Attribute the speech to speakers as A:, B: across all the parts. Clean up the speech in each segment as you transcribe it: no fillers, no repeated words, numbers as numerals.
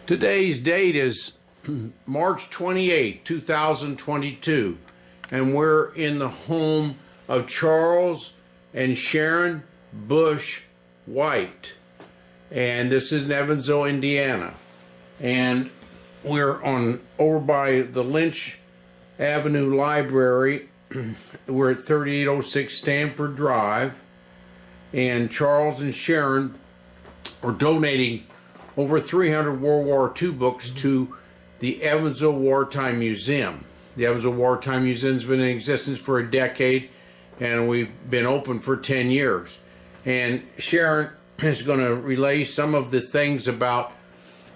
A: Today's date is March 28, 2022, and we're in the home of Charles and Sharon Busch White, and this is in Evansville, Indiana, and we're over by the Lynch Avenue Library. We're at 3806 Stanford Drive, and Charles and Sharon are donating over 300 World War II books to the Evansville Wartime Museum. The Evansville Wartime Museum's been in existence for a decade, and we've been open for 10 years. And Sharon is going to relay some of the things about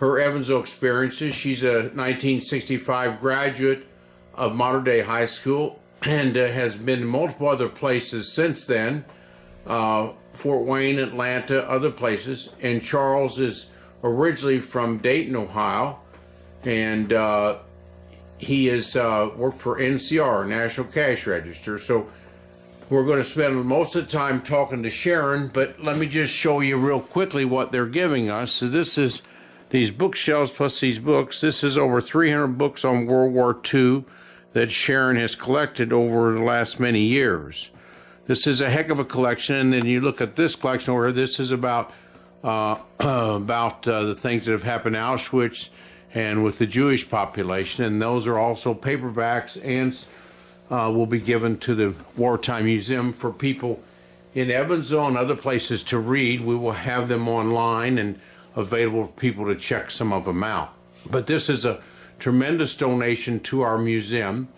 A: her Evansville experiences. She's a 1965 graduate of Modern Day High School and has been in multiple other places since then, Fort Wayne, Atlanta, other places. And Charles is originally from Dayton, Ohio, and he has worked for NCR, National Cash Register. So we're going to spend most of the time talking to Sharon, but let me just show you real quickly what they're giving us. So this is these bookshelves plus these books. This is over 300 books on World War II that Sharon has collected over the last many years. This is a heck of a collection, and then you look at this collection over here. This is about the things that have happened in Auschwitz and with the Jewish population, and those are also paperbacks and will be given to the Wartime Museum for people in Evansville and other places to read. We will have them online and available for people to check some of them out. But this is a tremendous donation to our museum,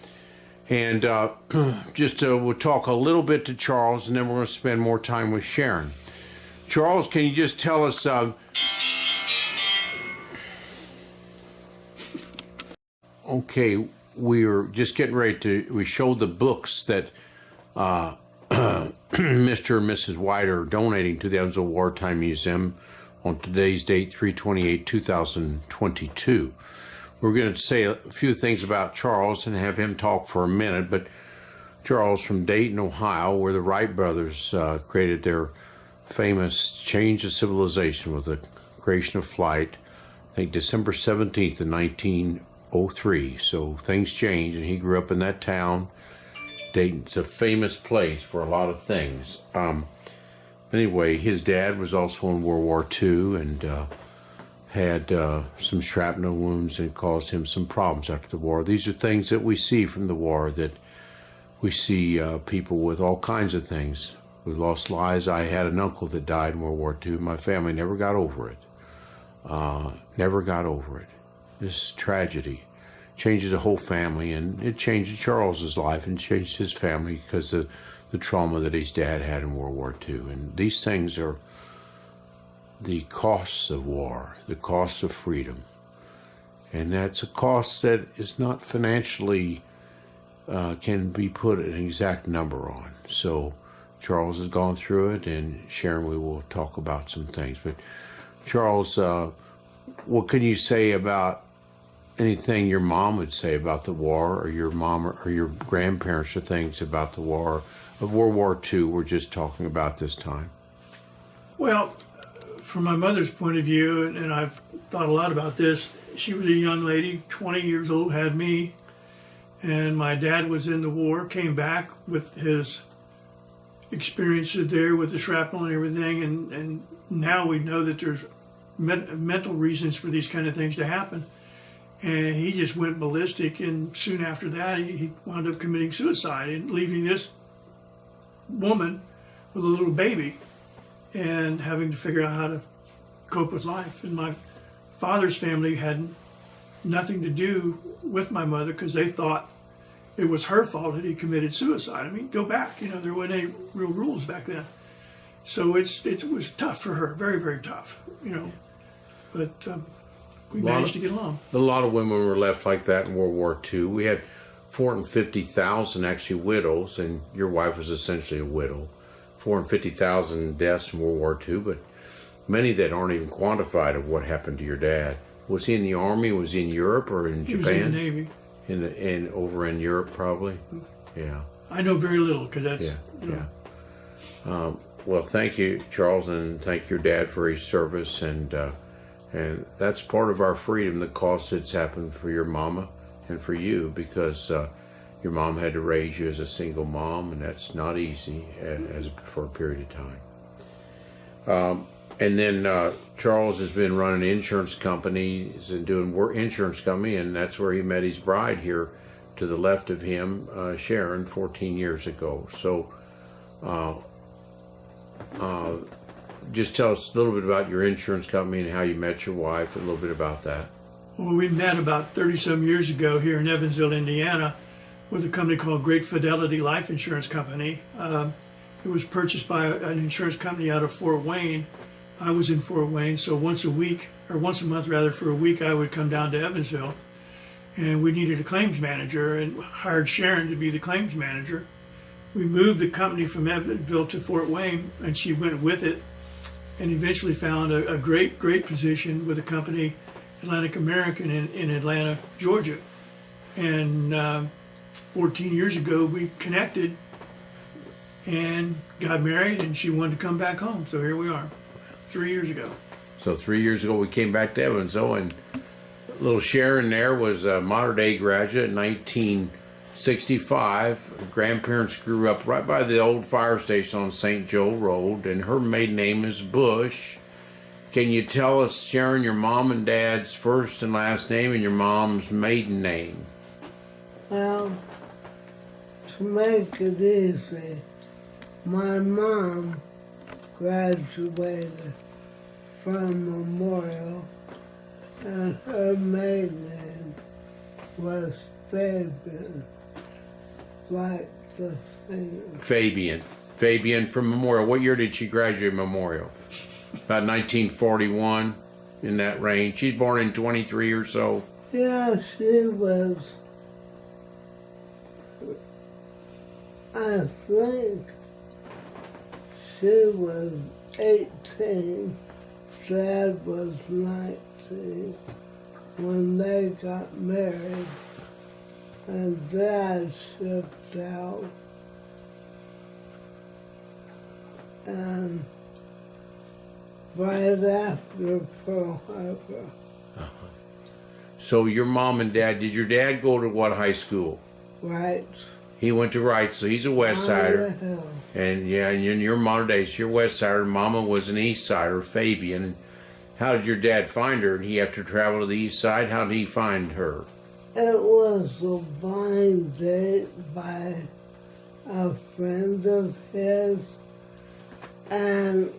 A: and we'll talk a little bit to Charles, and then we're going to spend more time with Sharon. Charles, can you just tell us, okay, we're just getting ready we showed the books that Mr. and Mrs. White are donating to the Evansville Wartime Museum on today's date, 3/28/2022. We're going to say a few things about Charles and have him talk for a minute, but Charles from Dayton, Ohio, where the Wright brothers created their famous change of civilization with the creation of flight, I think December 17th of 1903. So things changed, and he grew up in that town. Dayton's a famous place for a lot of things. Anyway, his dad was also in World War II and had some shrapnel wounds and caused him some problems after the war. These are things that we see from the war, that we see people with all kinds of things. We lost lives. I had an uncle that died in World War II. My family never got over it. Never got over it. This tragedy changes a whole family, and it changed Charles's life and changed his family because of the trauma that his dad had in World War II. And these things are the costs of war, the costs of freedom. And that's a cost that is not financially can be put an exact number on. So Charles has gone through it, and Sharon, we will talk about some things. But Charles, what can you say about anything your mom would say about the war, or your mom or your grandparents, or things about the war, of World War II we're just talking about this time?
B: Well, from my mother's point of view, and I've thought a lot about this, she was a young lady, 20 years old, had me, and my dad was in the war, came back with his experiences there with the shrapnel and everything, and now we know that there's mental reasons for these kind of things to happen. And he just went ballistic, and soon after that he wound up committing suicide and leaving this woman with a little baby and having to figure out how to cope with life. And my father's family had nothing to do with my mother because they thought it was her fault that he committed suicide. I mean, go back, there weren't any real rules back then. So it was tough for her, very, very tough, but we managed to get along. A lot
A: of women were left like that in World War II. We had 450,000 actually widows, and your wife was essentially a widow. 450,000 deaths in World War II, but many that aren't even quantified of what happened to your dad. Was he in the Army? Was he in Europe or in Japan?
B: He was in the Navy.
A: Over in Europe, probably? Yeah.
B: I know very little, because that's...
A: Well, thank you, Charles, and thank your dad for his service, and And that's part of our freedom, the cost that's happened for your mama and for you, because your mom had to raise you as a single mom, and that's not easy for a period of time. And then Charles has been running insurance companies and doing insurance company, and that's where he met his bride here to the left of him, Sharon, 14 years ago. So just tell us a little bit about your insurance company and how you met your wife, a little bit about that.
B: Well, we met about 30-some years ago here in Evansville, Indiana, with a company called Great Fidelity Life Insurance Company. It was purchased by an insurance company out of Fort Wayne. I was in Fort Wayne, so once a month rather, for a week, I would come down to Evansville. And we needed a claims manager and hired Sharon to be the claims manager. We moved the company from Evansville to Fort Wayne, and she went with it, and eventually found a great position with a company, Atlantic American, in Atlanta, Georgia. And 14 years ago, we connected and got married, and she wanted to come back home. So here we are, 3 years ago.
A: So 3 years ago, we came back to Evansville, and little Sharon there was a modern day graduate in 1965. Her grandparents grew up right by the old fire station on St. Joe Road, and her maiden name is Busch. Can you tell us, Sharon, your mom and dad's first and last name and your mom's maiden name?
C: Well, to make it easy, my mom graduated from Memorial, and her maiden name was Fabian, like the singer.
A: Fabian from Memorial. What year did she graduate Memorial? About 1941, in that range. She's born in 23 or so.
C: Yeah, she was, I think she was 18, Dad was 19 when they got married, and Dad shipped out, and right after Pearl Harbor.
A: So your mom and dad, did your dad go to what high school?
C: Right.
A: He went to Wright, so he's a West Sider.
C: Hell.
A: And yeah, and in your modern days, you're West Sider. Mama was an East Sider, Fabian. And how did your dad find her? Did he have to travel to the East Side? How did he find her?
C: It was a blind date by a friend of his, and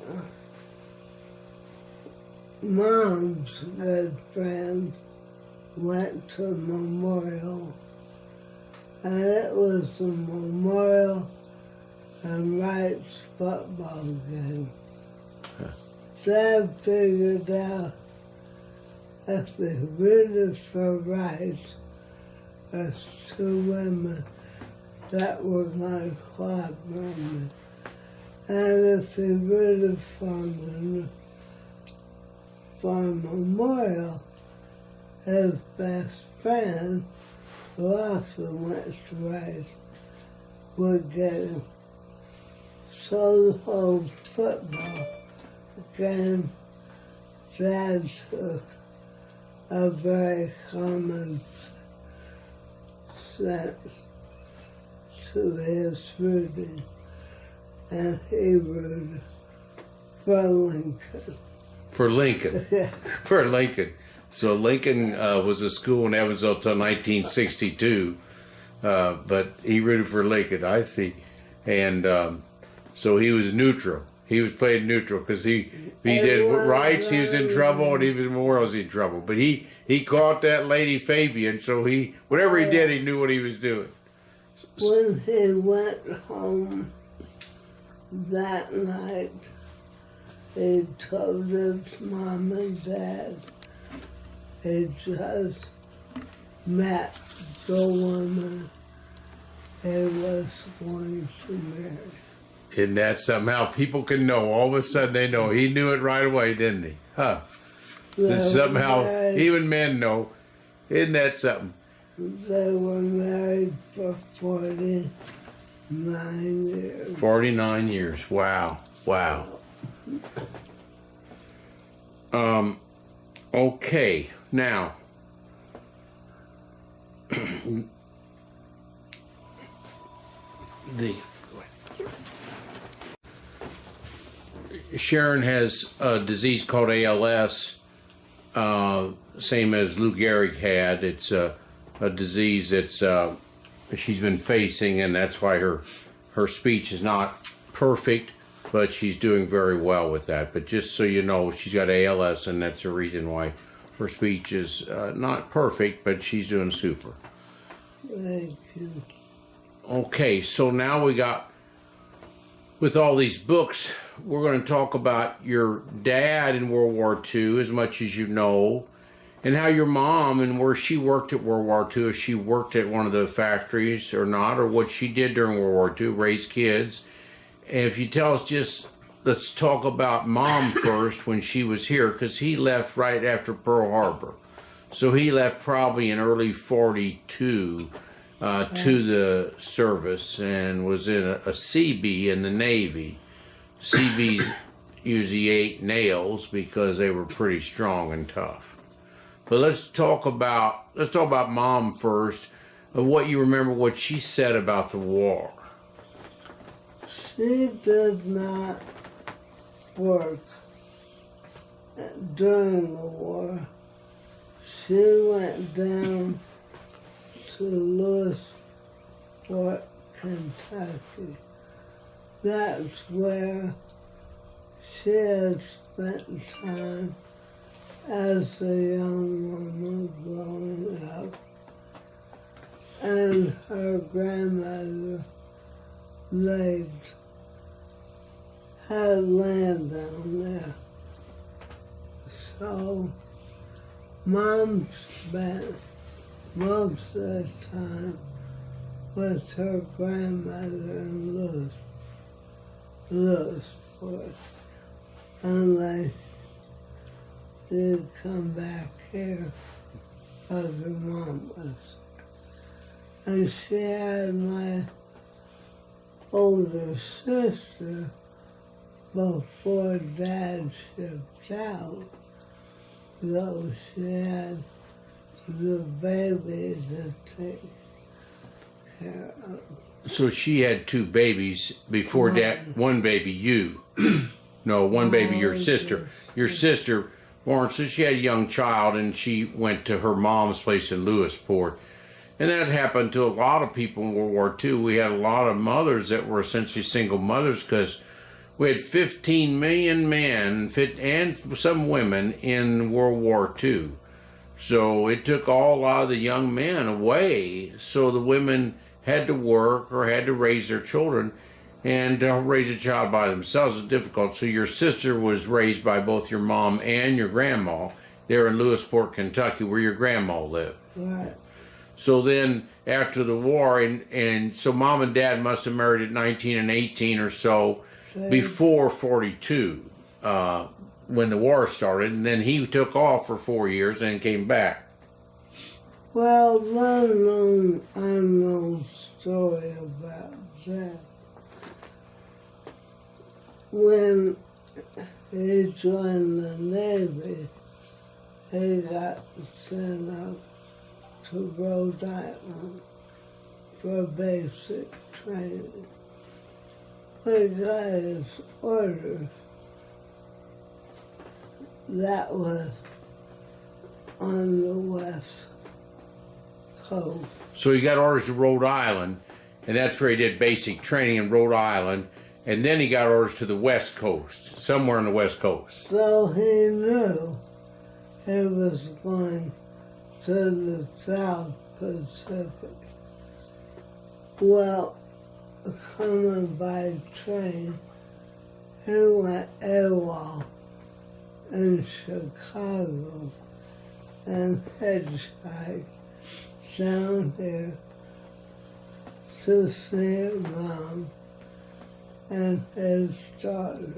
C: Mom's good friend went to Memorial, and it was the Memorial and Wright's football game. Dad figured out if they rooted for Wright, there's two women that were going to club me. And if he rooted for Memorial, his best friend, who also went to Wright, would get him. So the whole football game, Dad took a very common sense to his rooting, and he rooted for Lincoln.
A: For Lincoln.
C: Yeah.
A: For Lincoln. So Lincoln was a school in Evansville until 1962, but he rooted for Lincoln, I see. And so he was neutral. He was playing neutral because he did Wrights, he was in trouble, and he was Memorial's in trouble. But he caught that lady Fabian, so whatever he did, he knew what he was doing.
C: When he went home that night, he told his mom and dad he just met the woman he was going to marry.
A: And that somehow people can know. All of a sudden they know. He knew it right away, didn't he? Huh. That somehow even men know. Isn't that something?
C: They were married for 49 years.
A: 49 years. Wow. Wow. Okay, now, Sharon has a disease called ALS, same as Lou Gehrig had. It's a disease that's she's been facing, and that's why her speech is not perfect, but she's doing very well with that. But just so you know, she's got ALS, and that's the reason why her speech is not perfect, but she's doing super.
C: Thank you.
A: Okay, so now we got, with all these books, we're going to talk about your dad in World War II, as much as you know, and how your mom and where she worked at World War II, if she worked at one of the factories or not, or what she did during World War II, raise kids. And if you tell us just, let's talk about Mom first when she was here, because he left right after Pearl Harbor. So he left probably in early 42 to the service and was in a CB in the Navy. CBs usually ate nails because they were pretty strong and tough. But let's talk about Mom first, of what you remember, what she said about the war.
C: She did not work during the war. She went down to Lewisburg, Kentucky. That's where she had spent time as a young woman growing up. And her grandmother had land down there. So Mom spent most of the time with her grandmother in Lewisburg, unless she'd come back here because her mom was. And she had my older sister before Dad shipped out, so she had the baby to take care of.
A: So she had two babies before Dad, one baby you. No, one baby your sister. Your sister, Warren, so she had a young child and she went to her mom's place in Lewisport. And that happened to a lot of people in World War II. We had a lot of mothers that were essentially single mothers because we had 15 million men and some women in World War II. So it took a lot of the young men away. So the women had to work or had to raise their children, and to raise a child by themselves is difficult. So your sister was raised by both your mom and your grandma there in Lewisport, Kentucky, where your grandma lived.
C: Right.
A: So then after the war, and so Mom and Dad must have married at 19 and 18 or so before 42 when the war started, and then he took off for 4 years and came back.
C: Well, one unknown story about that. When he joined the Navy, he got sent out to Rhode Island for basic training. He got his orders. That was on the West Coast.
A: So he got orders to Rhode Island, and that's where he did basic training in Rhode Island, and then he got orders to the West Coast, somewhere on the West Coast.
C: So he knew he was going to the South Pacific. Well, coming by train, he went AWOL in Chicago and hitchhiked down here to see Mom and his daughter.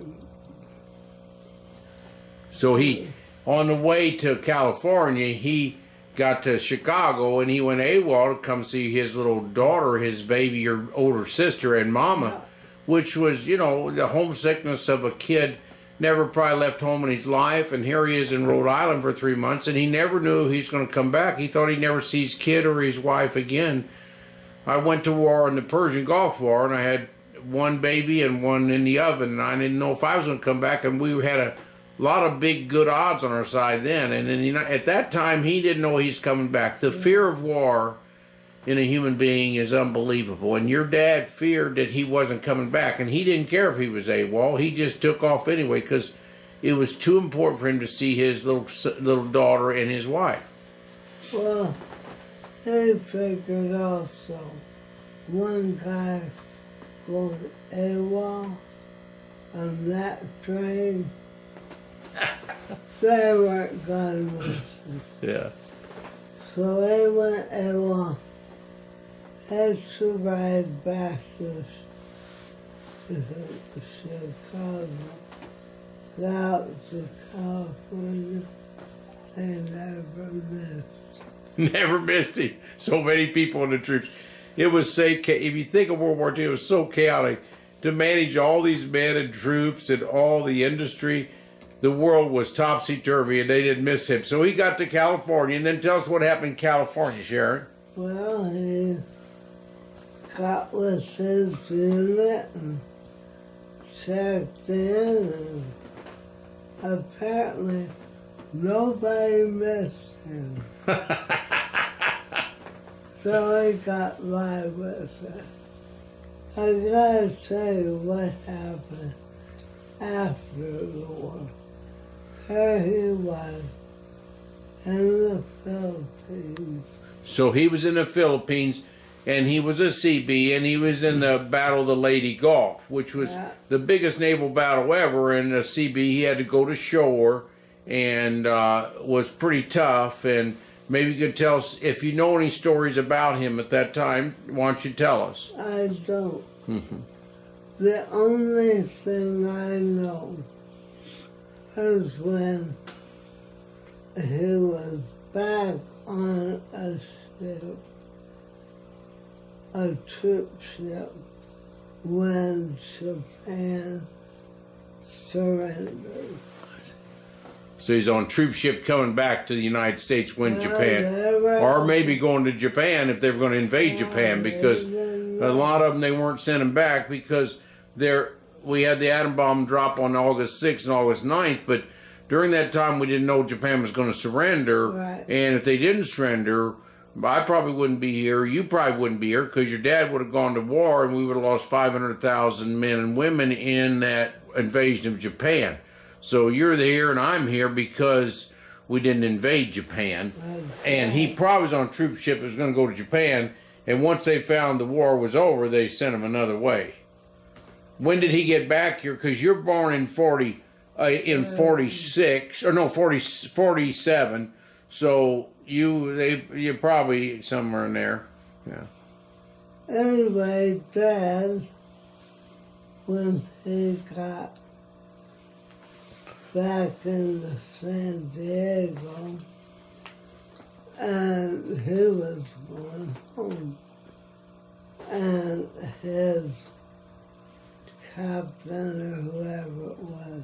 A: So he, on the way to California, he got to Chicago and he went AWOL to come see his little daughter, his baby, your older sister, and Mama, which was, you know, the homesickness of a kid never probably left home in his life, and here he is in Rhode Island for 3 months, and he never knew he's going to come back. He thought he'd never see his kid or his wife again. I went to war in the Persian Gulf War, and I had one baby and one in the oven, and I didn't know if I was going to come back, and we had a lot of big good odds on our side then. And then, at that time, he didn't know he's coming back. The fear of war in a human being is unbelievable, and your dad feared that he wasn't coming back, and he didn't care if he was AWOL. He just took off anyway because it was too important for him to see his little daughter and his wife.
C: Well, they figured also one guy going AWOL on that train, they weren't gonna miss him.
A: Yeah.
C: So they went AWOL. Had survived back to Chicago, out to California. They never missed.
A: Never missed him. So many people in the troops. It was if you think of World War II, it was so chaotic to manage all these men and troops and all the industry. The world was topsy-turvy, and they didn't miss him. So he got to California, and then tell us what happened in California, Sharon.
C: Well, he got with his unit and checked in, and apparently nobody missed him. So he got by with it. I gotta tell you what happened after the war. There he was in the Philippines.
A: So he was in the Philippines, and he was a CB, and he was in the Battle of the Leyte Gulf, which was the biggest naval battle ever. And a CB, he had to go to shore, and was pretty tough. And maybe you could tell us, if you know any stories about him at that time, why don't you tell us?
C: I don't. The only thing I know is when he was back on a ship, a troop ship, when Japan surrendered.
A: So he's on troop ship coming back to the United States when Japan, or maybe going to Japan if they were going to invade Japan, because a lot of them they weren't sending back because we had the atom bomb drop on August 6th and August 9th, but during that time we didn't know Japan was going to surrender, and if they didn't surrender, I probably wouldn't be here, you probably wouldn't be here, because your dad would have gone to war and we would have lost 500,000 men and women in that invasion of Japan. So you're here and I'm here because we didn't invade Japan. And he probably was on a troop ship that was going to go to Japan. And once they found the war was over, they sent him another way. When did he get back here? Because you're born in 46, or no, 47. So you're probably somewhere in there. Yeah.
C: Anyway, Dad, when he got back into San Diego, and he was going home, and his captain or whoever it was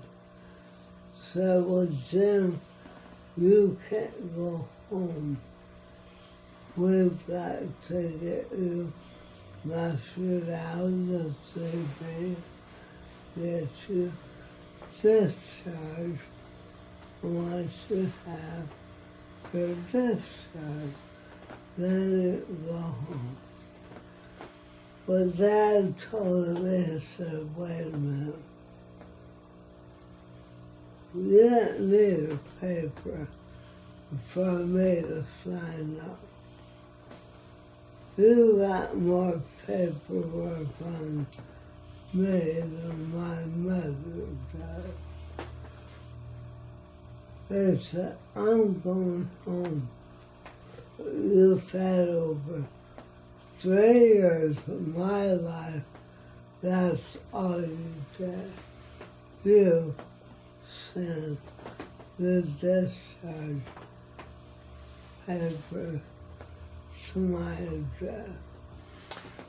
C: said, well, Jim, you can't go home. We've got to get you mustered out of the CB, get you discharged. Once you have your discharge, then you go home. But Dad told me, he said, wait a minute. You didn't need a paper for me to sign up. You got more paperwork on me than my mother does. They said, I'm going home. You've had over 3 years of my life. That's all you did. You sent the discharge paper to my address.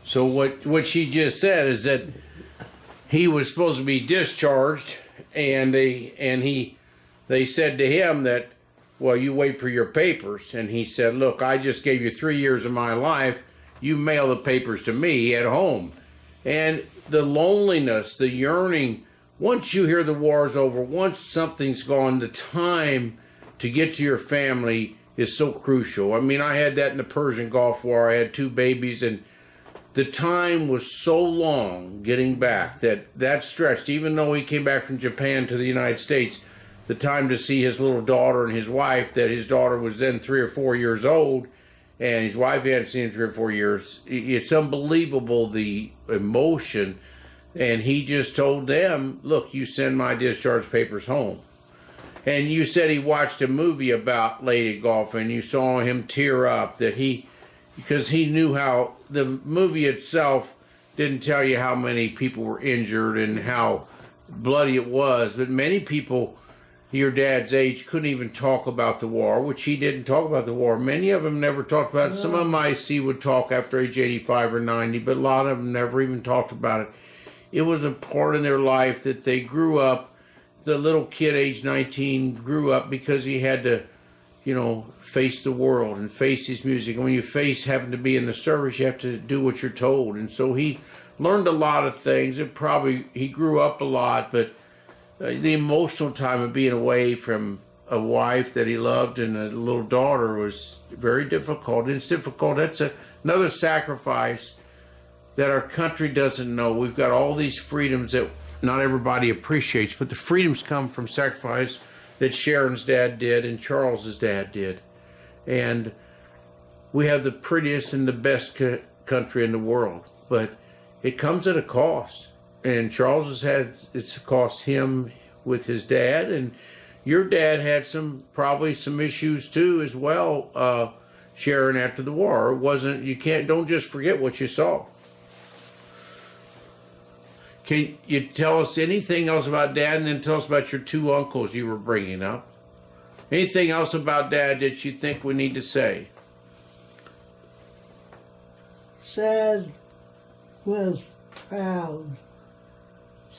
A: So what she just said is that he was supposed to be discharged and they said to him that, well, you wait for your papers. And he said, look, I just gave you 3 years of my life. You mail the papers to me at home. And the loneliness, the yearning, once you hear the war's over, once something's gone, the time to get to your family is so crucial. I mean, I had that in the Persian Gulf War. I had 2 babies, and the time was so long getting back that stretched, even though he came back from Japan to the United States, the time to see his little daughter and his wife, that his daughter was then 3 or 4 years old, and his wife hadn't seen in 3 or 4 years. It's unbelievable, the emotion. And he just told them, look, you send my discharge papers home. And you said he watched a movie about Lady Golf, and you saw him tear up, because he knew how the movie itself didn't tell you how many people were injured and how bloody it was. But many people your dad's age couldn't even talk about the war, which he didn't talk about the war. Many of them never talked about it. Some of them I see would talk after age 85 or 90, but a lot of them never even talked about it. It was a part in their life that they grew up. The little kid, age 19, grew up because he had to, face the world and face his music. And when you face having to be in the service, you have to do what you're told. And so he learned a lot of things. He grew up a lot, but the emotional time of being away from a wife that he loved and a little daughter was very difficult. And it's difficult. That's another sacrifice that our country doesn't know. We've got all these freedoms that not everybody appreciates, but the freedoms come from sacrifice that Sharon's dad did and Charles's dad did. And we have the prettiest and the best country in the world, but it comes at a cost. And Charles it's cost him with his dad, and your dad had probably some issues too as well, Sharon, after the war. Don't just forget what you saw. Can you tell us anything else about Dad, and then tell us about your 2 uncles you were bringing up? Anything else about Dad that you think we need to say?
C: Dad was proud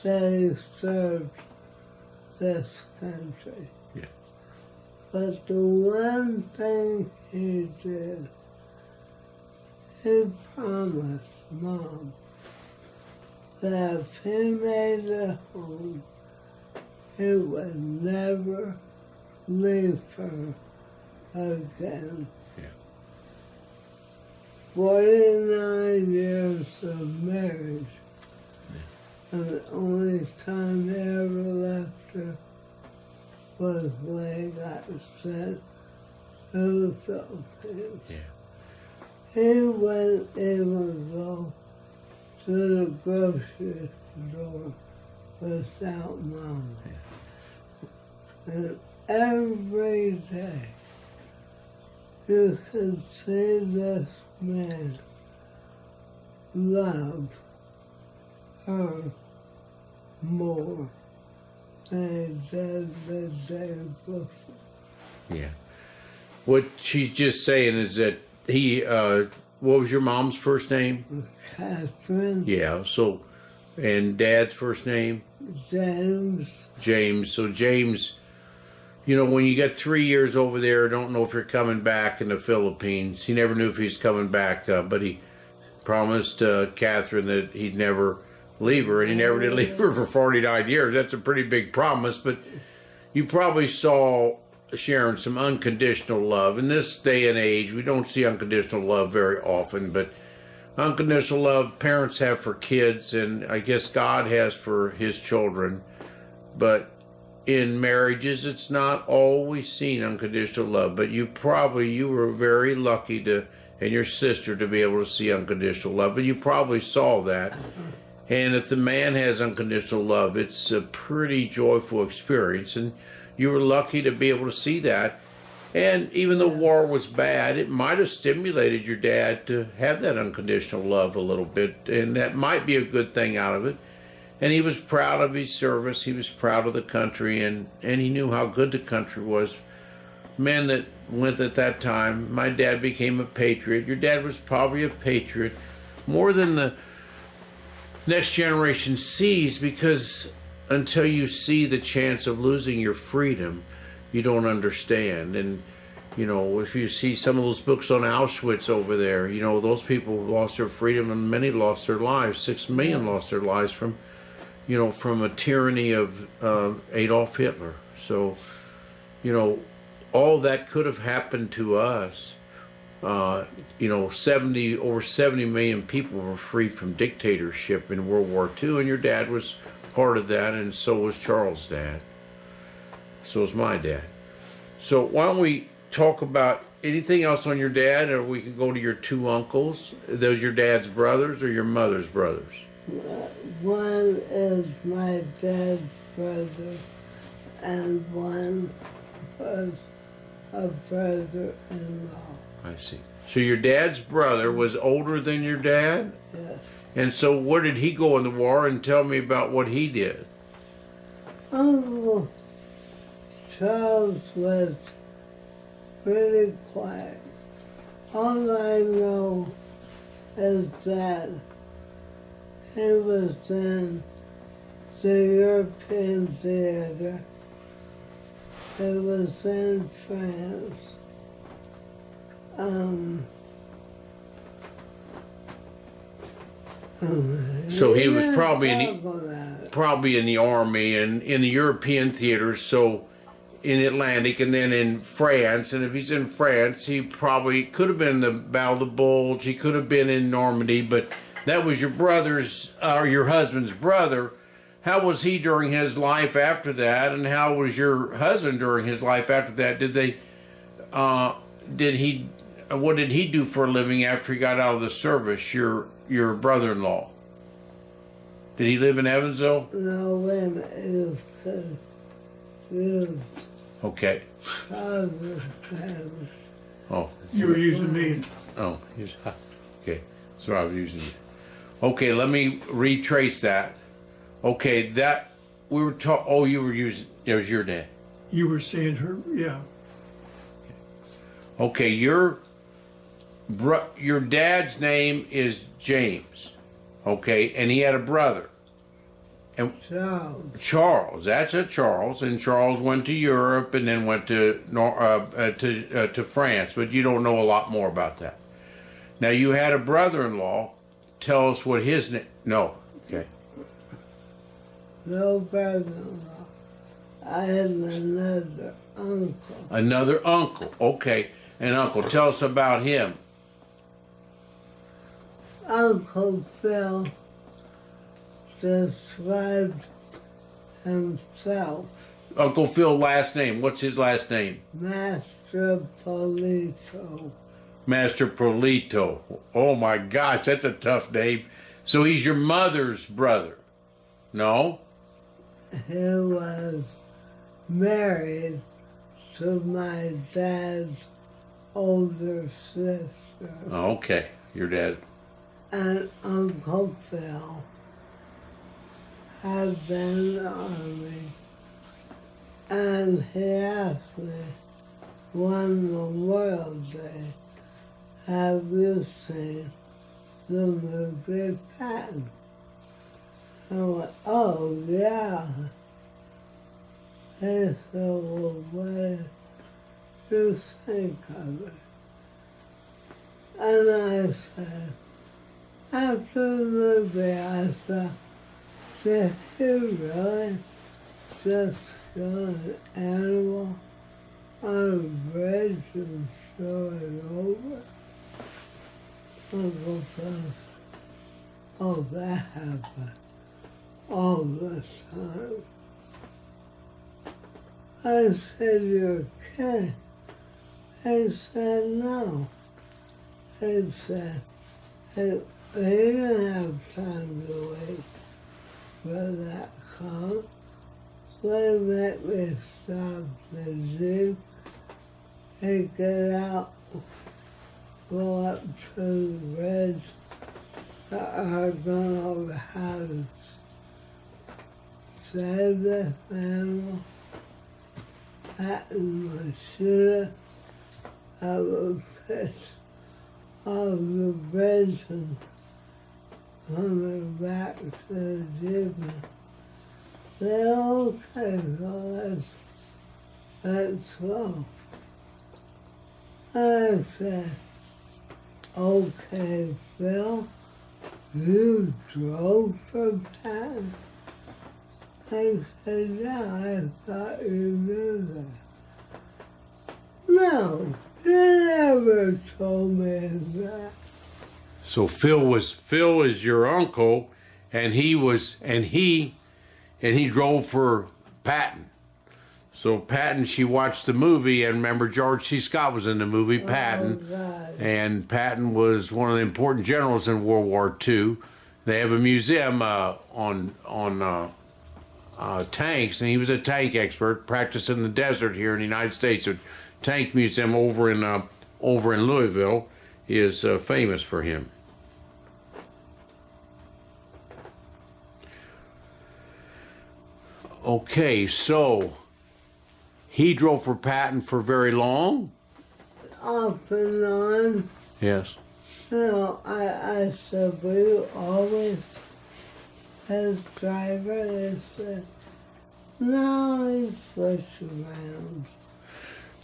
C: that he served this country.
A: Yeah.
C: But the one thing he did, he promised Mom that if he made it home, he would never leave her again.
A: Yeah.
C: 49 years of marriage, and the only time he ever left her was when he got sent to the Philippines.
A: Yeah.
C: He wouldn't even go to the grocery store without Mama.
A: Yeah.
C: And every day you could see this man love her more than he did the day before.
A: Yeah. What she's just saying is that what was your mom's first name?
C: Catherine,
A: Yeah, so, and Dad's first name?
C: James,
A: James. So James, when you get 3 years over there, don't know if you're coming back in the Philippines. He never knew if he's coming back, but he promised Catherine that he'd never leave her, and he never did leave her for 49 years. That's a pretty big promise, but you probably saw, Sharon, some unconditional love. In this day and age, we don't see unconditional love very often, but unconditional love parents have for kids, and I guess God has for his children. But in marriages, it's not always seen unconditional love. But you were very lucky and your sister to be able to see unconditional love, and you probably saw that. And if the man has unconditional love, it's a pretty joyful experience, and you were lucky to be able to see that. And even though war was bad, it might have stimulated your dad to have that unconditional love a little bit, and that might be a good thing out of it. And he was proud of his service. He was proud of the country, and he knew how good the country was. Men that went at that time, my dad became a patriot. Your dad was probably a patriot more than the next generation sees, because until you see the chance of losing your freedom, you don't understand. And you know, if you see some of those books on Auschwitz over there, you know, those people lost their freedom and many lost their lives. 6 million lost their lives from, you know, from a tyranny of Adolf Hitler. So, you know, all that could have happened to us. You know, over 70 million people were free from dictatorship in World War II, and your dad was part of that, and so was Charles' dad. So was my dad. So why don't we talk about anything else on your dad, or we can go to your 2 uncles. Are those your dad's brothers or your mother's brothers?
C: One is my dad's brother, and one was a brother-in-law.
A: I see. So your dad's brother was older than your dad?
C: Yes.
A: And so where did he go in the war, and tell me about what he did?
C: Uncle Charles was really quiet. All I know is that he was in the European theater. It was in France.
A: So he was probably in the army and in the European theaters, so in Atlantic and then in France. And if he's in France, he probably could have been in the Battle of the Bulge. He could have been in Normandy, but that was your brother's or your husband's brother. How was he during his life after that, and how was your husband during his life after that? What did he do for a living after he got out of the service, your brother-in-law? Did he live in Evansville?
C: No, when it was
A: Okay. Oh.
B: You were using me.
A: Oh, okay. So I was using it. Okay, let me retrace that. Okay, that we were talking. Oh, you were using. It was your dad.
B: You were saying her, yeah.
A: Okay, your dad's name is James. Okay, and he had a brother. And Charles. That's a Charles, and Charles went to Europe and then went to France. But you don't know a lot more about that. Now you had a brother-in-law. Tell us what his name. No. Okay.
C: No brother-in-law. I had another uncle.
A: Another uncle. Okay. And uncle, tell us about him.
C: Uncle Phil described himself.
A: Uncle Phil, last name. What's his last name?
C: Master Polito.
A: Master Polito. Oh my gosh, that's a tough name. So he's your mother's brother? No?
C: He was married to my dad's older sister.
A: Okay, your dad.
C: And Uncle Phil had been in the army, and he asked me one Memorial Day, have you seen the movie Patton? I went, oh yeah. He said, well, what do you think of it? And I said, after the movie, I thought, did he really just kill an animal on a bridge and throw it over? Uncle Phil, oh, that happened all the time. I said, you're kidding. He said, no. He said, he didn't have time to wait for that call. So he made me stop the Jeep. He get out, go up to the bridge that are going over houses. Save this animal. That is my shooter. I was pissed off the bridge and coming back to the Jeep. they're okay, so let's go. I said, okay, Phil, you drove for Patton? I said, yeah, I thought you knew that. No, you never told me that.
A: So Phil is your uncle, and he drove for Patton. So Patton, she watched the movie, and remember George C. Scott was in the movie Patton,
C: God.
A: and Patton was one of the important generals in World War II. They have a museum on tanks, and he was a tank expert, practiced in the desert here in the United States. A tank museum over in Louisville is famous for him. Okay, so he drove for Patton for very long?
C: Off and on.
A: Yes.
C: No, I said, we always as driver. They said, no, he switched around.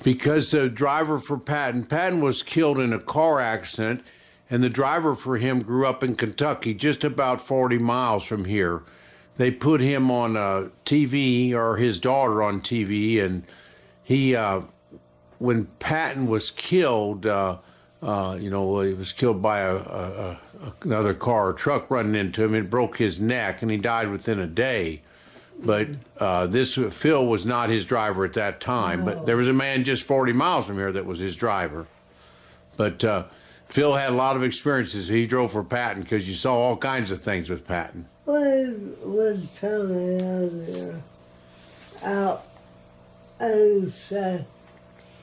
A: Because the driver for Patton was killed in a car accident, and the driver for him grew up in Kentucky, just about 40 miles from here. They put him on TV, or his daughter on TV, and he, when Patton was killed, he was killed by another car, a truck running into him. It broke his neck, and he died within a day. But Phil was not his driver at that time. But there was a man just 40 miles from here that was his driver. But Phil had a lot of experiences. He drove for Patton because you saw all kinds of things with Patton.
C: Was telling me earlier, out, and said,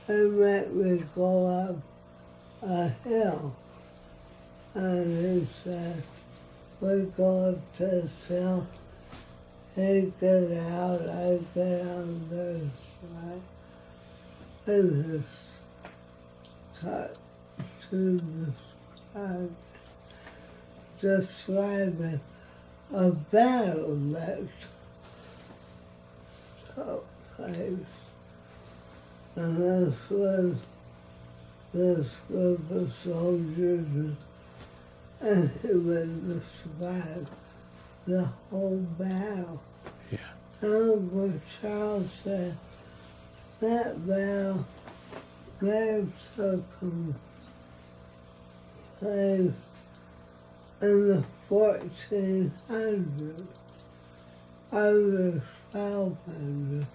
C: they make me go up a hill. And he said, we go up this hill, he get out, I get on this side. And just start to describe it. A battle that took place. And this group of soldiers, and he would describe the whole battle.
A: Yeah.
C: And what Charles said, that battle may have taken place in the 1400s, over 1200,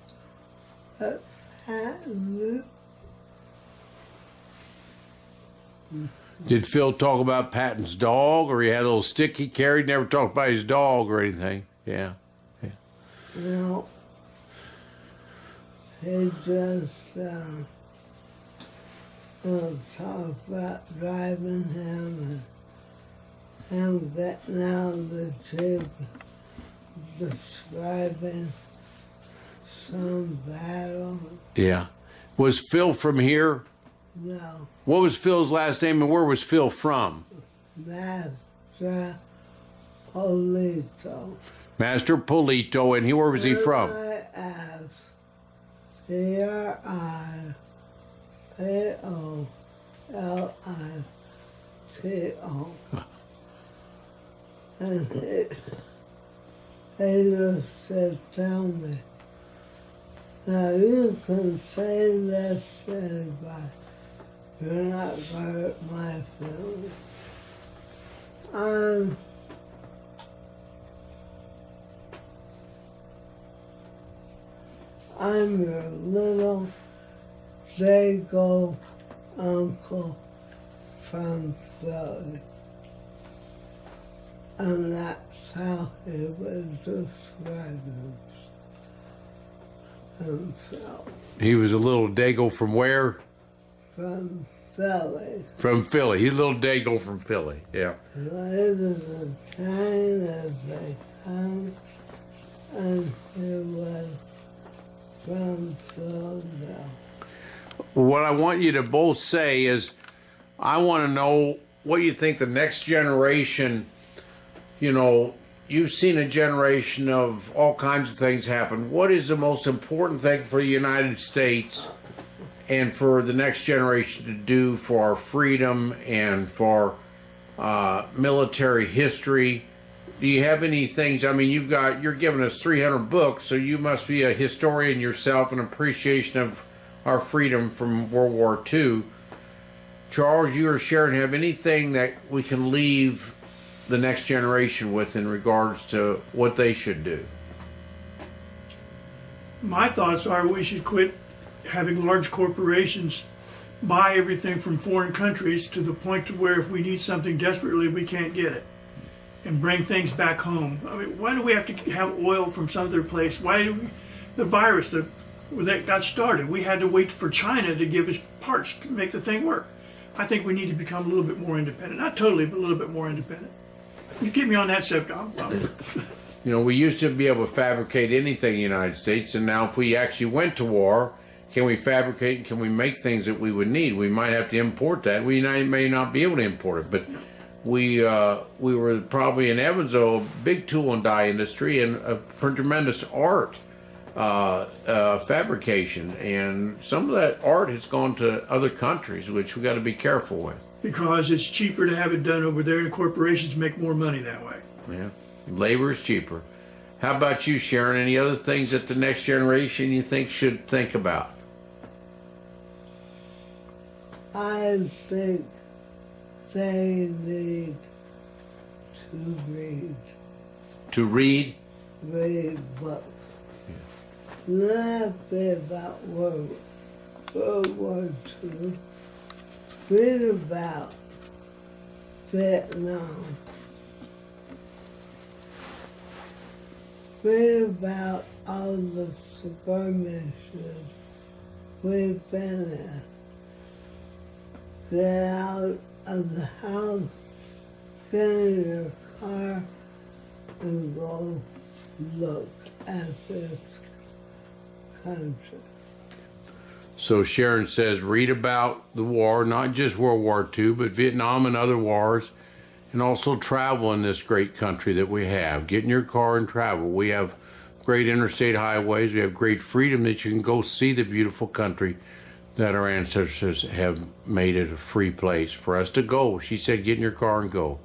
C: but Patton.
A: Did Phil talk about Patton's dog, or he had a little stick he carried? Never talked about his dog or anything. Yeah.
C: No, he just talked about driving him and him getting out of the jeep, describing some battle.
A: Yeah. Was Phil from here?
C: No,
A: What was Phil's last name, and where was Phil from?
C: Master Polito.
A: Master Polito, and where was he from?
C: Trippolito. And he just said, tell me, now you can say that shit, but you're not going to hurt my feelings. I'm your little Dago uncle from Philly. And that's how he would describe himself.
A: He was a little Dago from where?
C: From Philly.
A: From Philly. He's a little Dago from Philly. Yeah.
C: Lived as Italian as they come, and he was from Philadelphia.
A: What I want you to both say is, I want to know what you think the next generation, you you've seen a generation of all kinds of things happen. What is the most important thing for the United States and for the next generation to do for our freedom and for military history? Do you have any things? I mean, you're giving us 300 books, so you must be a historian yourself, an appreciation of our freedom from World War II. Charles, you or Sharon have anything that we can leave the next generation with in regards to what they should do?
B: My thoughts are we should quit having large corporations buy everything from foreign countries to the point to where if we need something desperately, we can't get it, and bring things back home. I mean, why do we have to have oil from some other place? Why do we, the virus that got started, we had to wait for China to give us parts to make the thing work. I think we need to become a little bit more independent. Not totally, but a little bit more independent. You keep me on that subject.
A: You know, we used to be able to fabricate anything in the United States, and now if we actually went to war, can we fabricate and can we make things that we would need? We might have to import that. We may not be able to import it, but we were probably in Evansville a big tool and die industry and a tremendous art fabrication, and some of that art has gone to other countries, which we got to be careful with.
B: Because it's cheaper to have it done over there, and corporations make more money that way.
A: Yeah, labor is cheaper. How about you, Sharon? Any other things that the next generation you think should think about?
C: I think they need to read.
A: To read?
C: Read books. Not be about World War II. Read about Vietnam. Read about all the skirmishes we've been in. Get out of the house, get in your car, and go look at this country.
A: So Sharon says, read about the war, not just World War II, but Vietnam and other wars, and also travel in this great country that we have. Get in your car and travel. We have great interstate highways. We have great freedom that you can go see the beautiful country that our ancestors have made it a free place for us to go. She said, get in your car and go.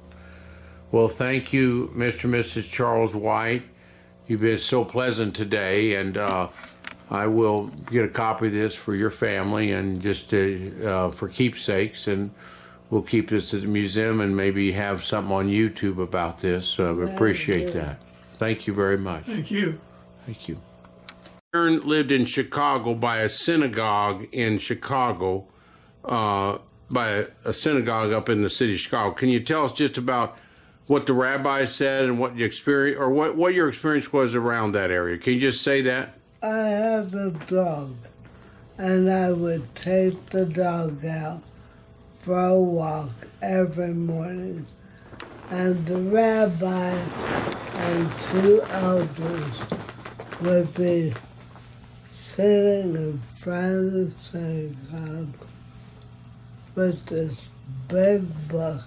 A: Well, thank you, Mr. and Mrs. Charles White. You've been so pleasant today, and I will get a copy of this for your family and just for keepsakes, and we'll keep this at the museum and maybe have something on YouTube about this. We appreciate that. Thank you very much.
B: Thank you.
A: Thank you. Sharon lived in Chicago by a synagogue in Chicago, by a synagogue up in the city of Chicago. Can you tell us just about what the rabbi said and what you experienced, or what your experience was around that area? Can you just say that?
C: I had a dog, and I would take the dog out for a walk every morning. And the rabbi and two elders would be sitting in front of the synagogue with this big book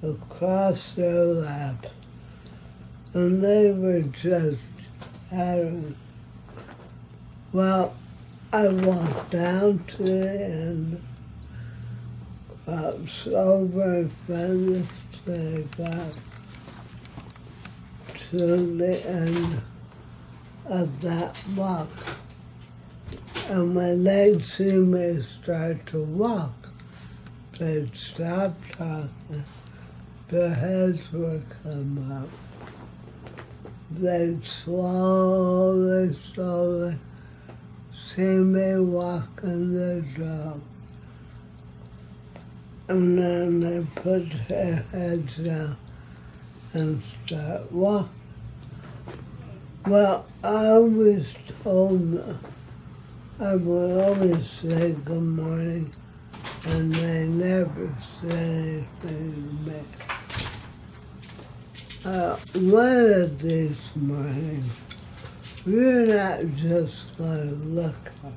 C: across their laps, and they were just chatting. Well, I walked down to the end, crossed over in front of the synagogue to the end of that walk. And when they'd see me start to walk, they'd stop talking. Their heads would come up. They'd slowly see me walking the dog. And then they put their heads down and start walking. Well, I always told them, I would always say good morning, and they never said anything to me. One of these mornings, you're not just going to look up,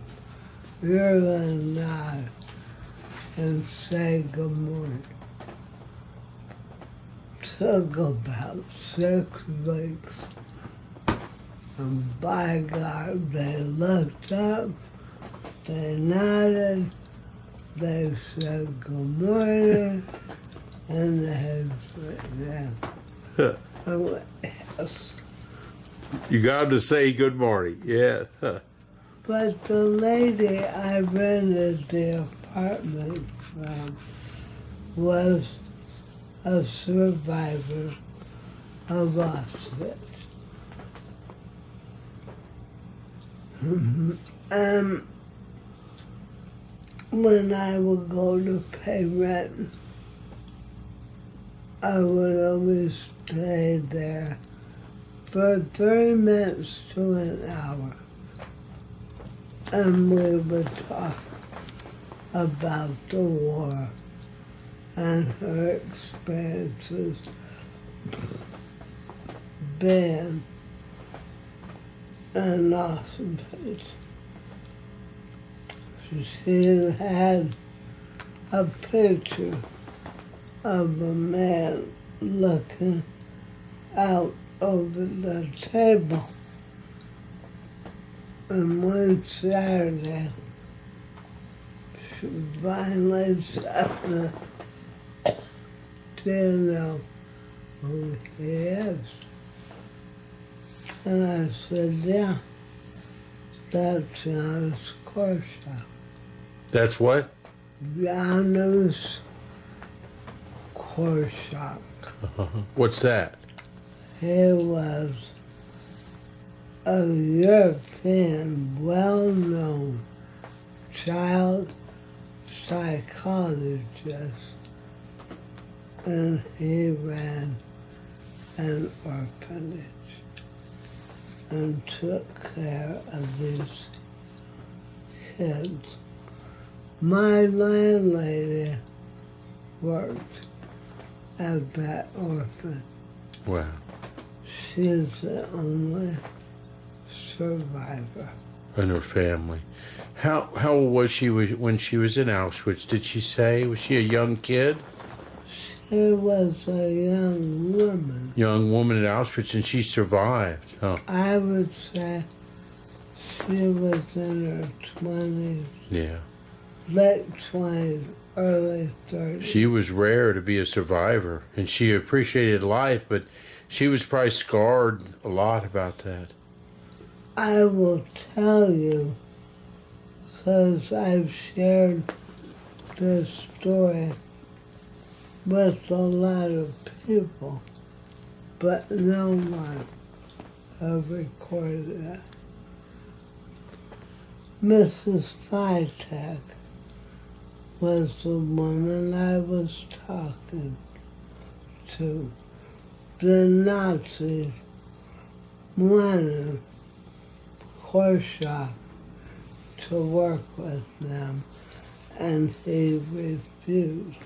C: you're going to nod and say good morning. took about 6 weeks. And by God, they looked up, they nodded, they said good morning, and they had went down. I went, yes.
A: You got to say good morning. Yeah.
C: But the lady I rented the apartment from was a survivor of Auschwitz. When I would go to pay rent, I would always stay there for 30 minutes to an hour. And we would talk about the war and her experiences being an awesome place. She had a picture of a man looking out over the table. And one Saturday, she finally said, "Do you know who he is?" And I said, "Yeah, that's Janusz Korschak."
A: That's what?
C: Janusz Korschak.
A: What's that?
C: He was a European, well-known child psychologist, and he ran an orphanage and took care of these kids. My landlady worked at that orphanage.
A: Wow.
C: She's the only survivor.
A: And her family. How old was she when she was in Auschwitz? Did she say? Was she a young kid?
C: She was a young woman.
A: Young woman in Auschwitz, and she survived. Huh.
C: I would say she was in her 20s,
A: Yeah.
C: late 20s, early 30s.
A: She was rare to be a survivor, and she appreciated life, but she was probably scarred a lot about that.
C: I will tell you, because I've shared this story with a lot of people, but no one have recorded it. Mrs. Feitag was the woman I was talking to. The Nazis wanted Korschak to work with them, and he refused.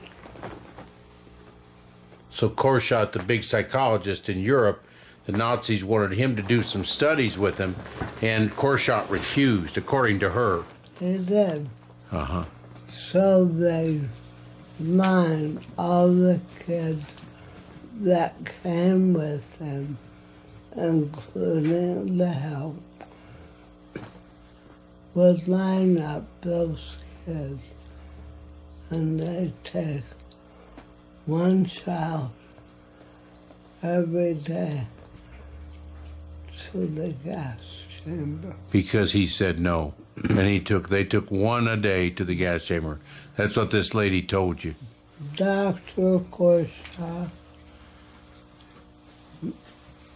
A: So Korschak, the big psychologist in Europe, the Nazis wanted him to do some studies with him, and Korschak refused, according to her.
C: He did.
A: Uh-huh.
C: So they lined all the kids that came with him, including the help, would line up those kids, and they take one child every day to the gas chamber.
A: Because he said no. And they took one a day to the gas chamber. That's what this lady told you.
C: Dr. Korschak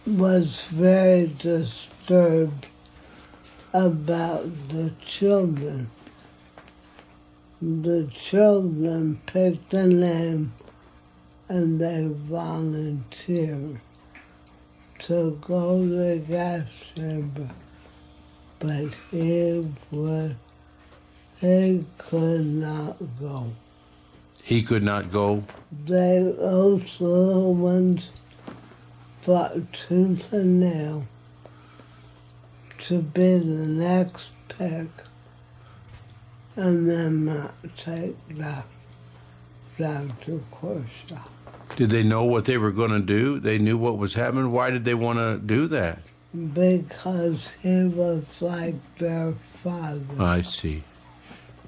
C: was very disturbed about the children. The children picked a name and they volunteered to go to the gas chamber, but he could not go.
A: He could not go.
C: Those little ones fought tooth and nail to be the next pick and then not take Dr. Korschak.
A: Did they know what they were going to do? They knew what was happening? Why did they want to do that?
C: Because he was like their father.
A: I see.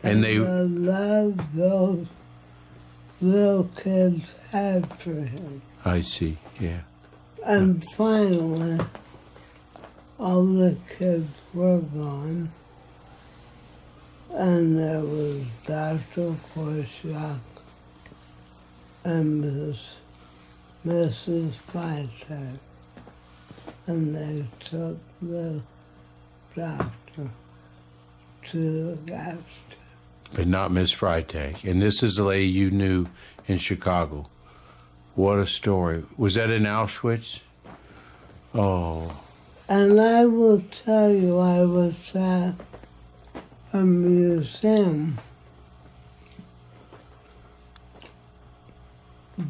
A: And they
C: loved those little kids after him.
A: I see, yeah.
C: And finally, all the kids were gone. And there was Dr. Korschak and Mrs. Feitag. And they took the doctor to the gas station.
A: But not Miss Freitag. And this is the lady you knew in Chicago. What a story. Was that in Auschwitz? Oh.
C: And I will tell you, I was at a museum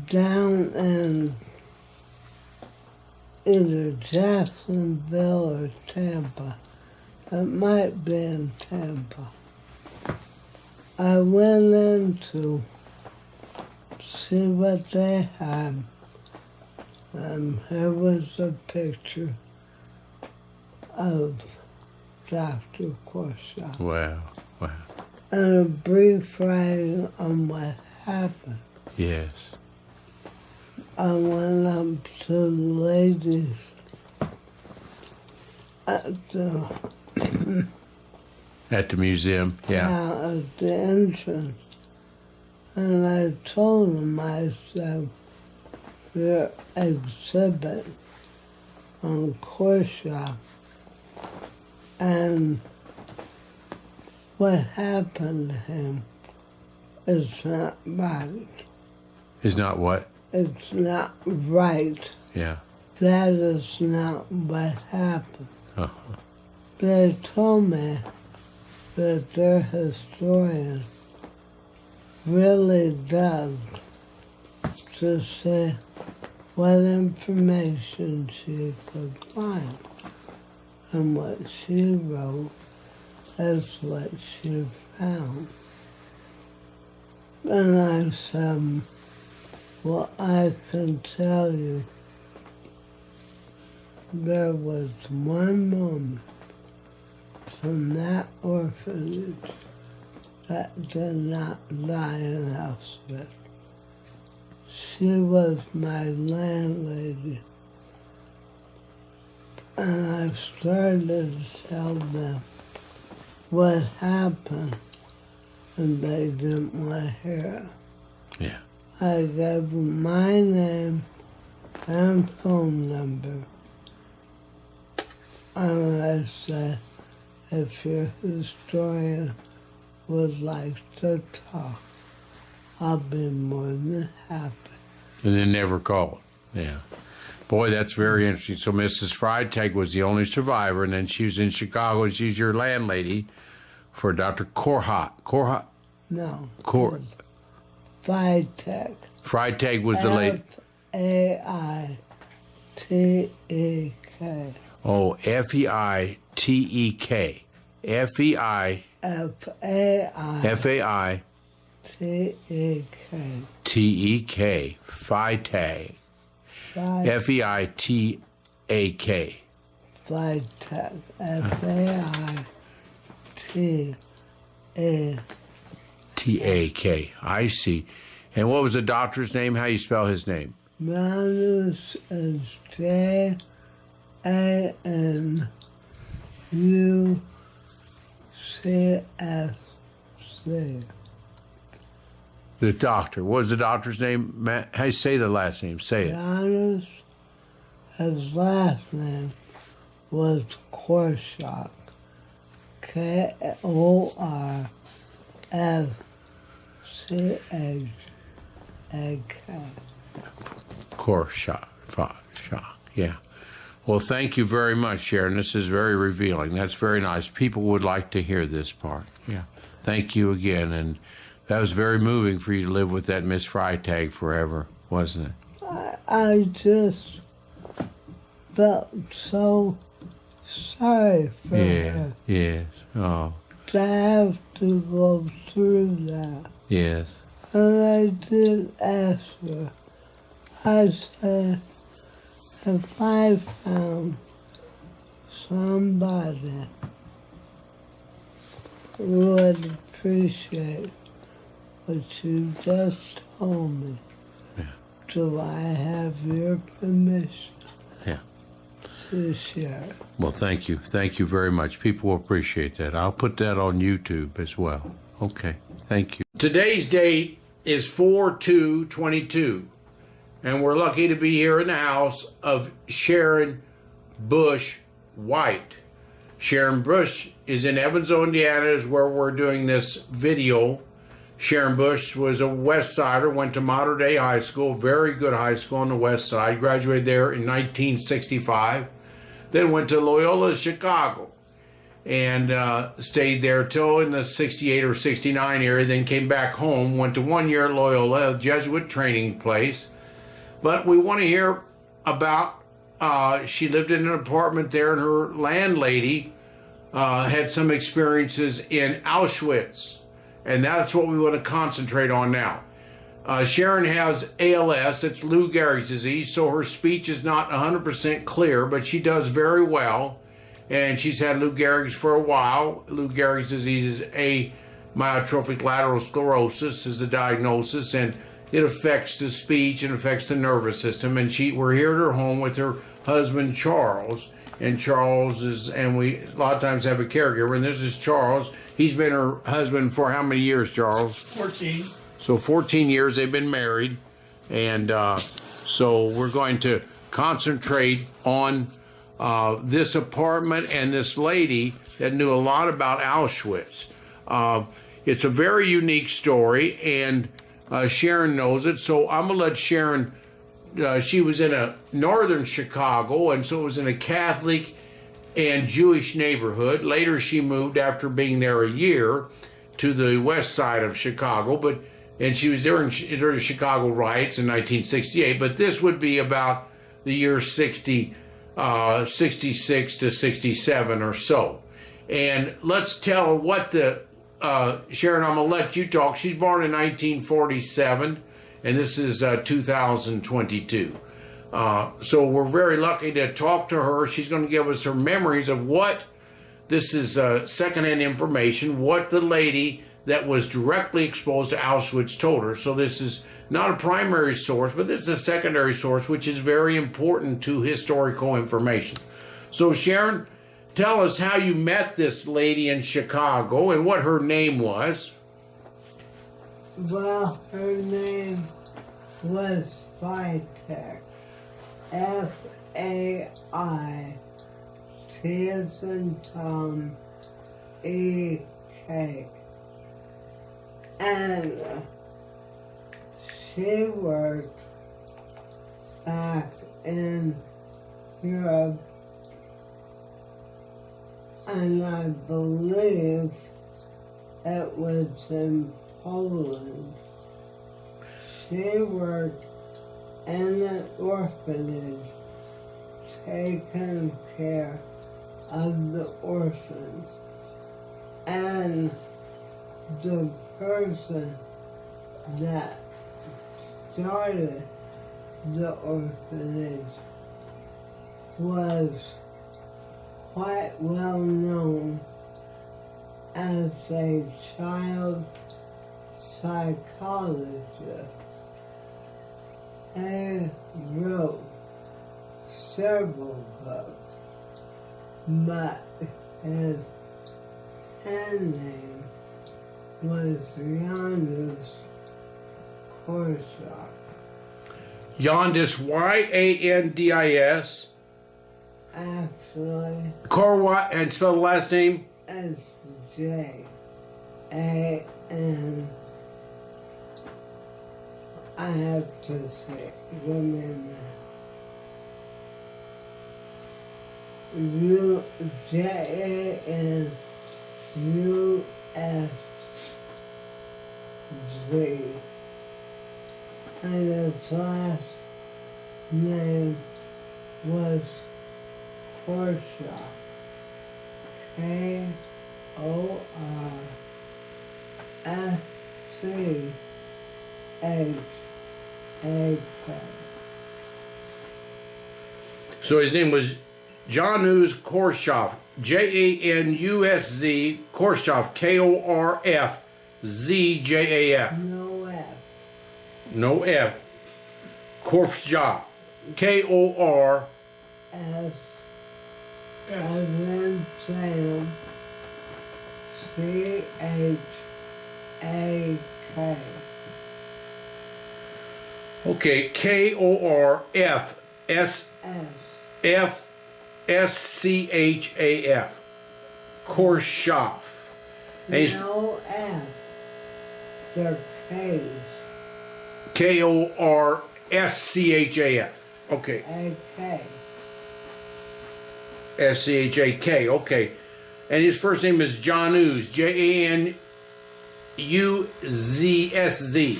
C: down in either Jacksonville or Tampa. It might be in Tampa. I went in to see what they had. Here was a picture of Dr. Korschak.
A: Wow, wow.
C: And a brief writing on what happened.
A: Yes.
C: I went up to the ladies at the
A: At the museum, yeah.
C: at the entrance, and I told them, I said, your exhibit on Korschak and what happened to him is not right.
A: Is not what?
C: It's not right.
A: Yeah.
C: That is not what happened.
A: Uh-huh.
C: They told me that their historian really dug to see what information she could find. And what she wrote is what she found. And I said, well, I can tell you, there was one moment from that orphanage that did not die in Auschwitz. She was my landlady. And I started to tell them what happened, and they didn't want to hear it.
A: Yeah.
C: I gave them my name and phone number. And I said, if your historian would like to talk, I'll be more than happy.
A: And they never called. Yeah. Boy, that's very interesting. So Mrs. Freitag was the only survivor, and then she was in Chicago, and she's your landlady for Dr. Korschak. Korschak?
C: No. Feitag.
A: Freitag was the lady.
C: Feitag.
A: Oh, Feitek. Fei.
C: Faittek.
A: Tek. Feitag. Feitak.
C: Feitag.
A: Tak. I see. And what was the doctor's name? How you spell his name?
C: Manus is Janus.
A: The doctor. What was the doctor's name? How you say the last name? Say it.
C: Janus, his last name was Korschak. Korschak.
A: Korschak. Yeah. Well, thank you very much, Sharon. This is very revealing. That's very nice. People would like to hear this part. Yeah. Thank you again. And that was very moving for you to live with that Miss Freitag forever, wasn't it?
C: I just felt so sorry for her.
A: Yes. Oh.
C: To have to go through that.
A: Yes.
C: And I did ask her, I said, if I found somebody who would appreciate what you just told me,
A: Yeah.
C: do I have your permission
A: Yeah.
C: to share?
A: Well, thank you. Thank you very much. People will appreciate that. I'll put that on YouTube as well. Okay. Thank you. Today's date is 4/2/22, and we're lucky to be here in the house of Sharon Busch White. Sharon Busch is in Evansville, Indiana, is where we're doing this video. Sharon Busch was a West Sider, went to Mater Dei High School, very good high school on the West Side, graduated there in 1965, then went to Loyola Chicago and stayed there till in the 68 or 69 area, then came back home, went to 1 year at Loyola, a Jesuit training place. But we want to hear about, she lived in an apartment there, and her landlady had some experiences in Auschwitz. And that's what we want to concentrate on now. Sharon has ALS, it's Lou Gehrig's disease, so her speech is not 100% clear, but she does very well. And she's had Lou Gehrig's for a while. Lou Gehrig's disease is amyotrophic lateral sclerosis is the diagnosis, and it affects the speech and affects the nervous system. And we're here at her home with her husband, Charles. And Charles is, and we a lot of times have a caregiver, and this is Charles. He's been her husband for how many years, Charles?
B: 14.
A: So 14 years they've been married, and so we're going to concentrate on this apartment and this lady that knew a lot about Auschwitz. It's a very unique story, and Sharon knows it, so I'm going to let Sharon. She was in a northern Chicago, and so it was in a Catholic and Jewish neighborhood. Later she moved, after being there a year, to the west side of Chicago, and she was during the Chicago riots in 1968, but this would be about the year 66 to 67 or so. And let's tell her what Sharon, I'm going to let you talk. She's born in 1947. And this is 2022. So we're very lucky to talk to her. She's going to give us her memories of this is secondhand information, what the lady that was directly exposed to Auschwitz told her. So this is not a primary source, but this is a secondary source, which is very important to historical information. So Sharon, tell us how you met this lady in Chicago and what her name was.
C: Well, her name was Feitag. F-A-I, T as in Tom, E-K. And she worked back in Europe, and I believe it was in Poland. She worked in an orphanage, taking care of the orphans. And the person that started the orphanage was quite well known as a child psychologist. He wrote several books, but his pen name was Korschak.
A: Yandis, Y-A-N-D-I-S.
C: Actually,
A: And spell the last name?
C: it's J-A-N. I have to say, remember. J-A-N-U-S-Z. And his last name was Korschak. K-O-R-S-C-H-A-K.
A: So his name was Janusz Korschak, Januz Korschak, Korfzjaf.
C: No F.
A: No F. Korschak, Kor.
C: S.
B: Yes.
C: And then Sam. C-H-A-K.
A: Okay, Korf S
C: S.
A: F Schaf. Korschak. And he's
C: No F. They're K's.
A: Korschaf. Okay.
C: A-K.
A: Schak. Okay. And his first name is Janusz. Januzsz.
C: U-S-J.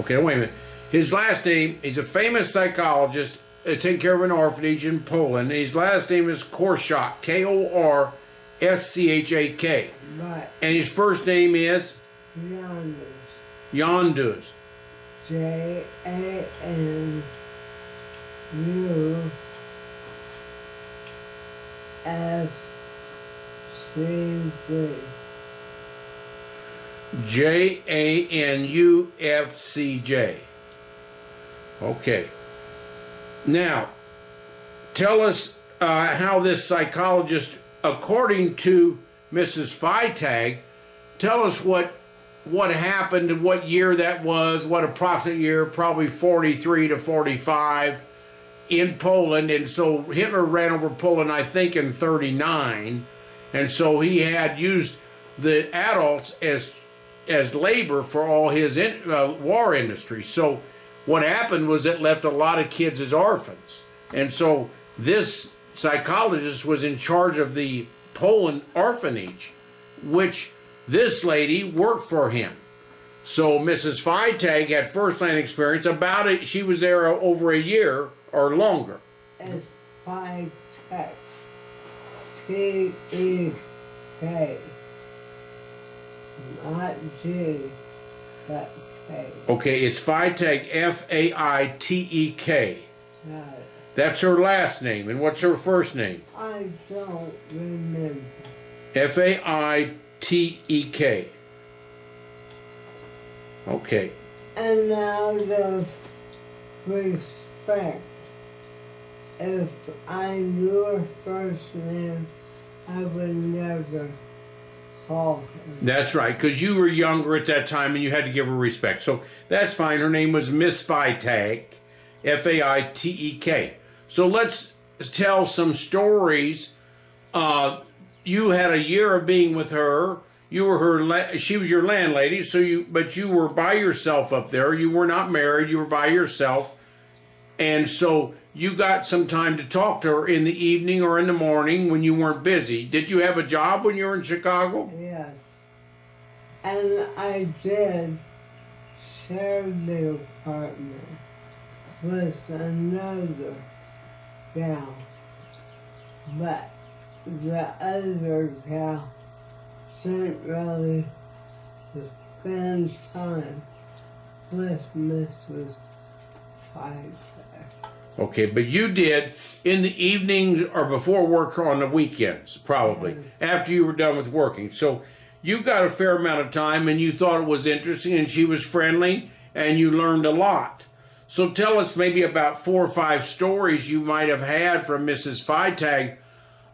A: Okay, wait a minute. His last name, he's a famous psychologist taking care of an orphanage in Poland. His last name is Korschak, Korschak.
C: Right.
A: And his first name is
C: Janus.
A: Janusz.
C: J-A-N-U-S-C-G.
A: Janufcj. Okay. Now, tell us how this psychologist, according to Mrs. Feitag, tell us what happened and what year that was, what approximate year, probably 43 to 45 in Poland. And so Hitler ran over Poland, I think, in 39. And so he had used the adults as labor for all his war industry. So what happened was it left a lot of kids as orphans. And so this psychologist was in charge of the Poland orphanage, which this lady worked for him. So Mrs. Feitag had first-hand experience about it. She was there over a year or longer.
C: It's Feitag. T-E-K. Not G, but K.
A: Okay, it's Feitag, F-A-I-T-E-K.
C: Got it.
A: That's her last name. And what's her first name?
C: I don't remember.
A: F-A-I-T-E-K. Okay.
C: And out of respect, if I knew her first name, I would never call her.
A: That's right, because you were younger at that time and you had to give her respect. So that's fine. Her name was Miss Feitag, F-A-I-T-E-K. So let's tell some stories. You had a year of being with her. You were she was your landlady. But you were by yourself up there. You were not married. You were by yourself, and so you got some time to talk to her in the evening or in the morning when you weren't busy. Did you have a job when you were in Chicago?
C: Yes. And I did share the apartment with another gal. But the other gal didn't really spend time with Mrs. Feitag.
A: Okay, but you did in the evenings or before work or on the weekends, probably, after you were done with working. So you got a fair amount of time and you thought it was interesting and she was friendly and you learned a lot. So tell us maybe about 4 or 5 stories you might have had from Mrs. Feitag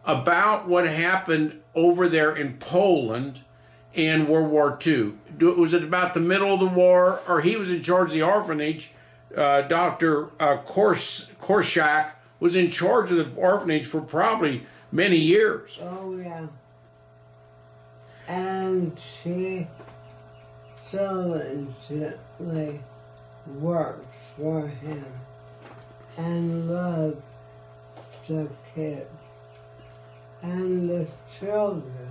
A: about what happened over there in Poland in World War II. Was it about the middle of the war, or he was in charge of the orphanage? Dr. Korschak was in charge of the orphanage for probably many years.
C: Oh, yeah. And she diligently worked for him and loved the kids. And the children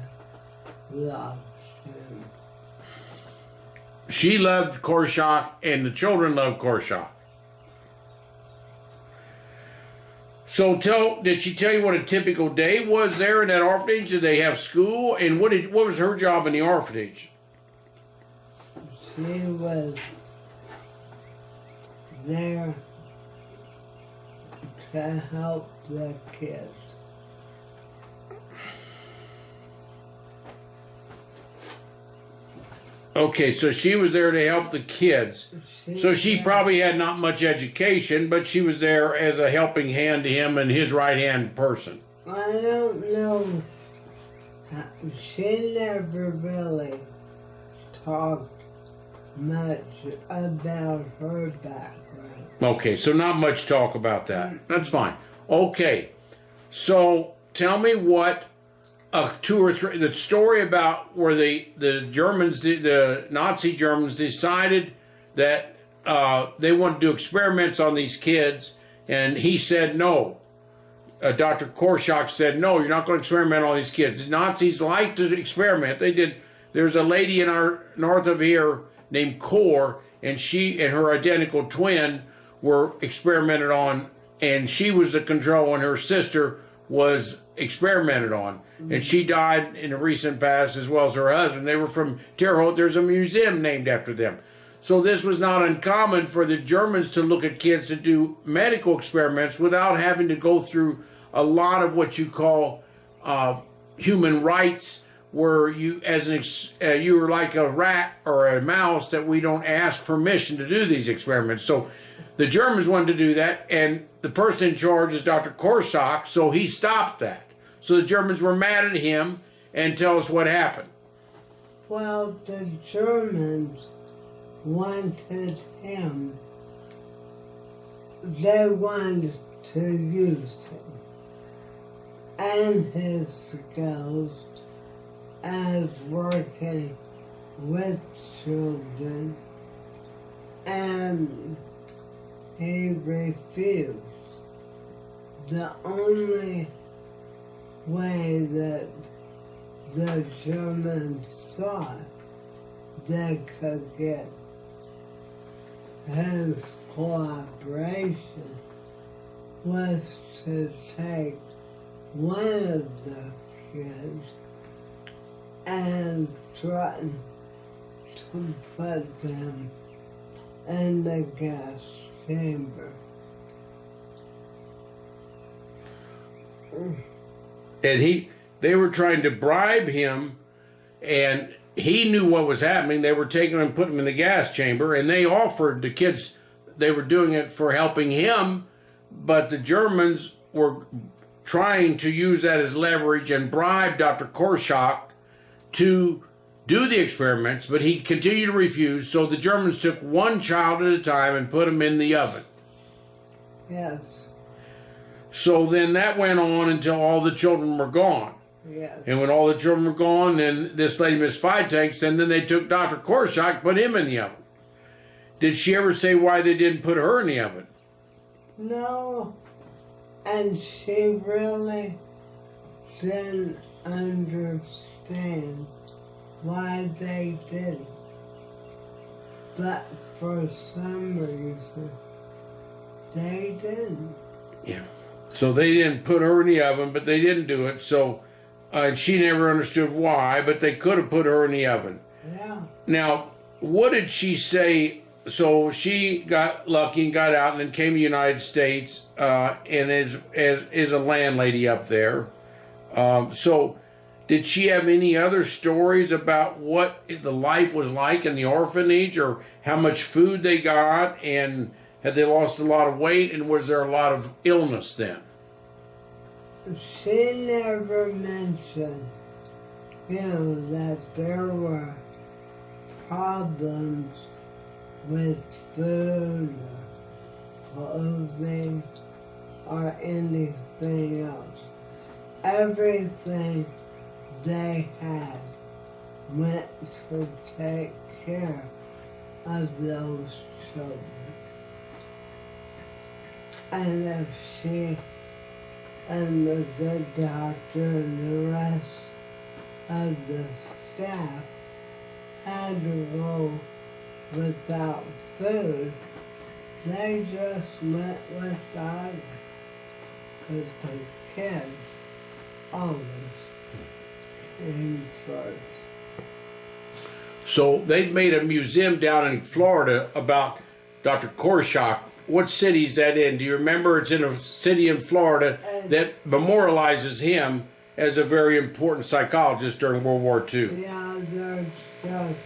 C: loved him.
A: She loved Korschak, and the children loved Korschak. So did she tell you what a typical day was there in that orphanage? Did they have school? And what was her job in the orphanage?
C: She was there to help the kids.
A: Okay, so she was there to help the kids. So she probably had not much education, but she was there as a helping hand to him and his right-hand person.
C: I don't know. She never really talked much about her background.
A: Okay, so not much talk about that. That's fine. Okay, so tell me what two or three, the story about where the Germans, the Nazi Germans decided that they wanted to do experiments on these kids, and he said no. Dr. Korschak said, no, you're not going to experiment on these kids. The Nazis like to experiment. They did. There's a lady in our north of here named Kor, and she and her identical twin were experimented on, and she was the control, and her sister was experimented on. And she died in the recent past, as well as her husband. They were from Terre Haute. There's a museum named after them. So this was not uncommon for the Germans to look at kids to do medical experiments without having to go through a lot of what you call human rights, where you, you were like a rat or a mouse, that we don't ask permission to do these experiments. So the Germans wanted to do that, and the person in charge is Dr. Korschak, so he stopped that. So the Germans were mad at him, and tell us what happened.
C: Well, the Germans wanted him. They wanted to use him and his skills as working with children, and he refused. The only way that the Germans thought they could get his cooperation was to take one of the kids and threaten to put them in the gas chamber.
A: And they were trying to bribe him, and he knew what was happening. They were taking him and putting him in the gas chamber, and they offered the kids, they were doing it for helping him, but the Germans were trying to use that as leverage and bribe Dr. Korschak to do the experiments, but he continued to refuse, so the Germans took one child at a time and put him in the oven.
C: Yes.
A: So then that went on until all the children were gone.
C: Yes.
A: And when all the children were gone, then this lady, Miss Feitag, and then they took Dr. Korschak, put him in the oven. Did she ever say why they didn't put her in the oven?
C: No, and she really didn't understand why they didn't. But for some reason, they didn't.
A: Yeah. So they didn't put her in the oven, but they didn't do it. So she never understood why, but they could have put her in the oven.
C: Yeah.
A: Now, what did she say? So she got lucky and got out and then came to the United States and is a landlady up there. So did she have any other stories about what the life was like in the orphanage, or how much food they got, and had they lost a lot of weight, and was there a lot of illness then?
C: She never mentioned, that there were problems with food or clothing or anything else. Everything they had went to take care of those children. And if she and the good doctor and the rest of the staff had to go without food, they just went without it. Because the kids always came first.
A: So they made a museum down in Florida about Dr. Korschak what city is that in? Do you remember? It's in a city in Florida that memorializes him as a very important psychologist during World War II.
C: Yeah, there's just